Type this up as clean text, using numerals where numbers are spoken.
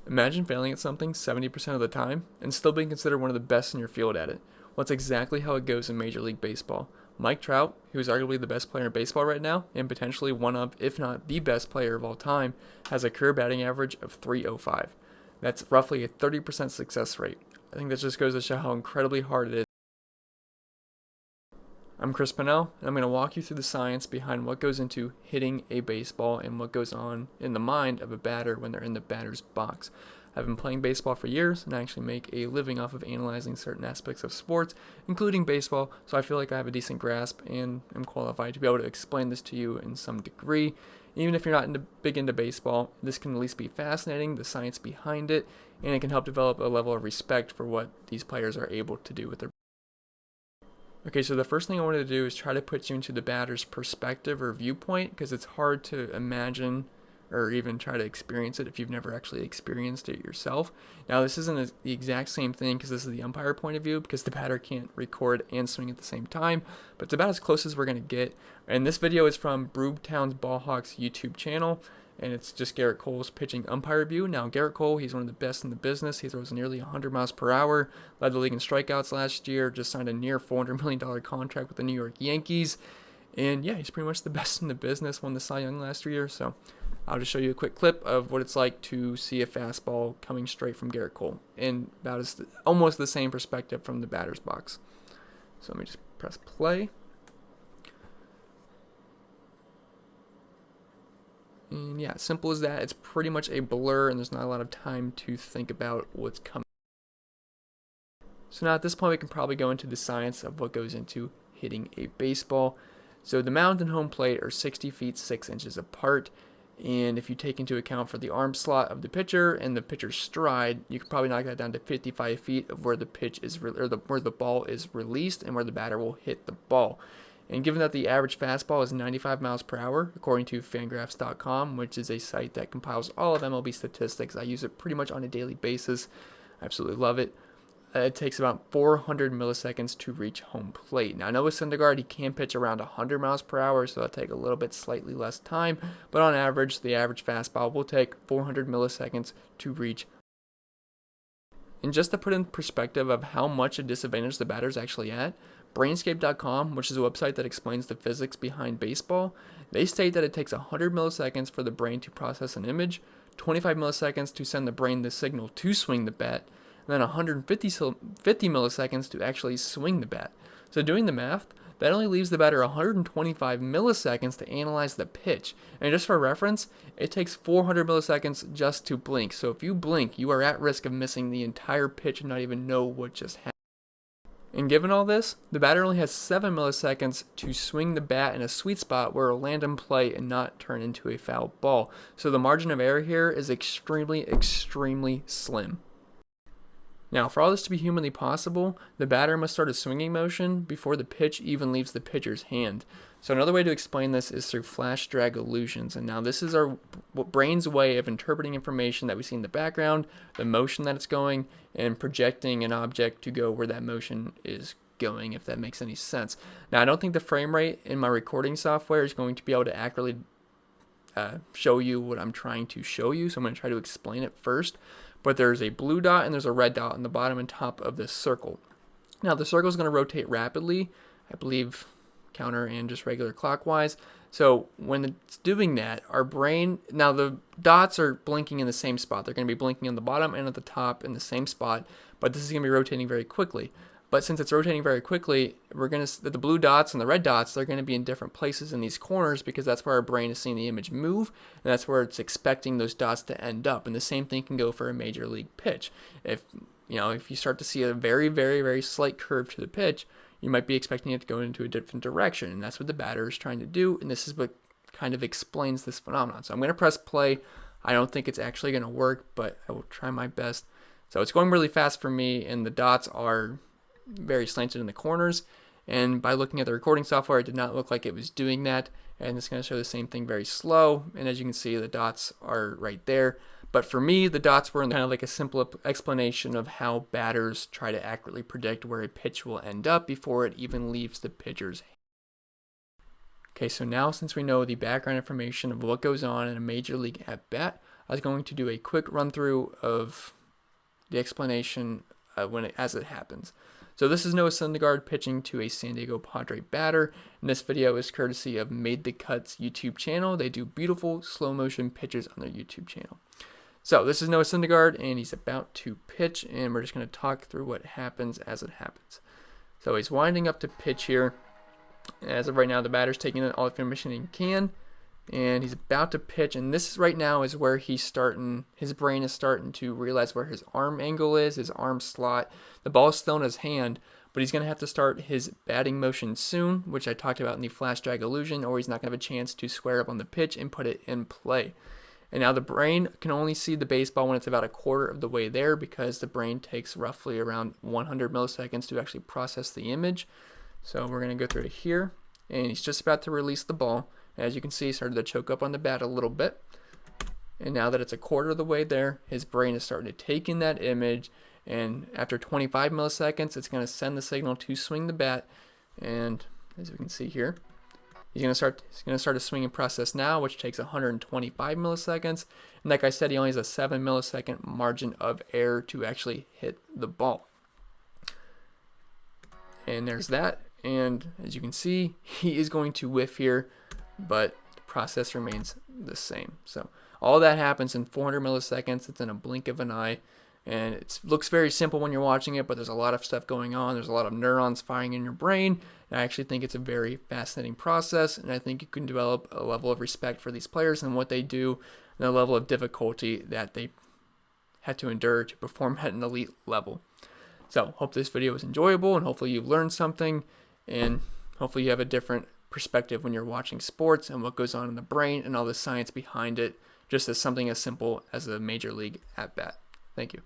Imagine failing at something 70% of the time and still being considered one of the best in your field at it. Well, that's exactly how it goes in Major League Baseball. Mike Trout, who is arguably the best player in baseball right now, and potentially one of, if not the best player of all time, has a career batting average of 305. That's roughly a 30% success rate. I think that just goes to show how incredibly hard it is. I'm Chris Pennell, and I'm going to walk you through the science behind what goes into hitting a baseball and what goes on in the mind of a batter when they're in the batter's box. I've been playing baseball for years, and I actually make a living off of analyzing certain aspects of sports, including baseball, so I feel like I have a decent grasp and am qualified to be able to explain this to you in some degree. Even if you're not big into baseball, this can at least be fascinating, the science behind it, and it can help develop a level of respect for what these players are able to do with their. Okay, so the first thing I wanted to do is try to put you into the batter's perspective or viewpoint, because it's hard to imagine or even try to experience it if you've never actually experienced it yourself. Now, this isn't the exact same thing because this is the umpire point of view, because the batter can't record and swing at the same time, but it's about as close as we're going to get. And this video is from Brewtown's Ballhawks YouTube channel, and it's just Garrett Cole's pitching umpire view. Now, Garrett Cole, he's one of the best in the business. He throws nearly 100 miles per hour, led the league in strikeouts last year, just signed a near $400 million contract with the New York Yankees. And yeah, he's pretty much the best in the business, won the Cy Young last year. So I'll just show you a quick clip of what it's like to see a fastball coming straight from Garrett Cole, and about almost the same perspective from the batter's box. So let me just press play. And yeah, simple as that. It's pretty much a blur, and there's not a lot of time to think about what's coming. So now at this point, we can probably go into the science of what goes into hitting a baseball. So the mound and home plate are 60 feet 6 inches apart, and if you take into account for the arm slot of the pitcher and the pitcher's stride, you can probably knock that down to 55 feet of where the pitch is where the ball is released and where the batter will hit the ball. And given that the average fastball is 95 miles per hour, according to Fangraphs.com, which is a site that compiles all of MLB statistics, I use it pretty much on a daily basis. I absolutely love it. It takes about 400 milliseconds to reach home plate. Now, I know with Syndergaard, he can pitch around 100 miles per hour, so that'll take a little bit slightly less time. But on average, the average fastball will take 400 milliseconds to reach. And just to put in perspective of how much a disadvantage the batter's actually at, Brainscape.com, which is a website that explains the physics behind baseball, they state that it takes 100 milliseconds for the brain to process an image, 25 milliseconds to send the brain the signal to swing the bat, and then 150 milliseconds to actually swing the bat. So doing the math, that only leaves the batter 125 milliseconds to analyze the pitch. And just for reference, it takes 400 milliseconds just to blink. So if you blink, you are at risk of missing the entire pitch and not even know what just happened. And given all this, the batter only has 7 milliseconds to swing the bat in a sweet spot where it'll land in play and not turn into a foul ball. So the margin of error here is extremely, extremely slim. Now, for all this to be humanly possible, the batter must start a swinging motion before the pitch even leaves the pitcher's hand. So another way to explain this is through flash drag illusions. And now this is our brain's way of interpreting information that we see in the background, the motion that it's going, and projecting an object to go where that motion is going, if that makes any sense. Now, I don't think the frame rate in my recording software is going to be able to accurately show you what I'm trying to show you, so I'm going to try to explain it first. But there's a blue dot and there's a red dot on the bottom and top of this circle. Now, the circle is going to rotate rapidly, I believe counter and just regular clockwise. So when it's doing that, our brain, now the dots are blinking in the same spot. They're going to be blinking on the bottom and at the top in the same spot, but this is going to be rotating very quickly. But since it's rotating very quickly, the blue dots and the red dots, they're going to be in different places in these corners, because that's where our brain is seeing the image move, and that's where it's expecting those dots to end up. And the same thing can go for a major league pitch. If you start to see a very, very, very slight curve to the pitch, you might be expecting it to go into a different direction, and that's what the batter is trying to do, and this is what kind of explains this phenomenon. So I'm going to press play. I don't think it's actually going to work, but I will try my best. So it's going really fast for me, and the dots are very slanted in the corners, and by looking at the recording software, it did not look like it was doing that, and it's going to show the same thing very slow, and as you can see, the dots are right there. But for me, the dots were kind of like a simple explanation of how batters try to accurately predict where a pitch will end up before it even leaves the pitcher's hand. Okay, so now since we know the background information of what goes on in a major league at bat, I was going to do a quick run through of the explanation as it happens. So this is Noah Syndergaard pitching to a San Diego Padre batter, and this video is courtesy of Made the Cuts YouTube channel. They do beautiful slow motion pitches on their YouTube channel. So this is Noah Syndergaard, and he's about to pitch, and we're just going to talk through what happens as it happens. So he's winding up to pitch here. As of right now, the batter's taking in all the information he can, and he's about to pitch, and this is right now is where his brain is starting to realize where his arm angle is, his arm slot. The ball is still in his hand, but he's going to have to start his batting motion soon, which I talked about in the flash drag illusion, or he's not going to have a chance to square up on the pitch and put it in play. And now the brain can only see the baseball when it's about a quarter of the way there, because the brain takes roughly around 100 milliseconds to actually process the image. So we're going to go through to here, and he's just about to release the ball. As you can see, he started to choke up on the bat a little bit. And now that it's a quarter of the way there, his brain is starting to take in that image. And after 25 milliseconds, it's going to send the signal to swing the bat. And as we can see here, he's going to start a swinging process now, which takes 125 milliseconds. And like I said, he only has a 7 millisecond margin of error to actually hit the ball. And there's that. And as you can see, he is going to whiff here, but the process remains the same. So all that happens in 400 milliseconds. It's in a blink of an eye, and it looks very simple when you're watching it, but there's a lot of stuff going on. There's a lot of neurons firing in your brain, and I actually think it's a very fascinating process, and I think you can develop a level of respect for these players and what they do, and the level of difficulty that they had to endure to perform at an elite level. So hope this video was enjoyable, and hopefully you've learned something, and hopefully you have a different perspective when you're watching sports and what goes on in the brain and all the science behind it, just as something as simple as a major league at bat. Thank you.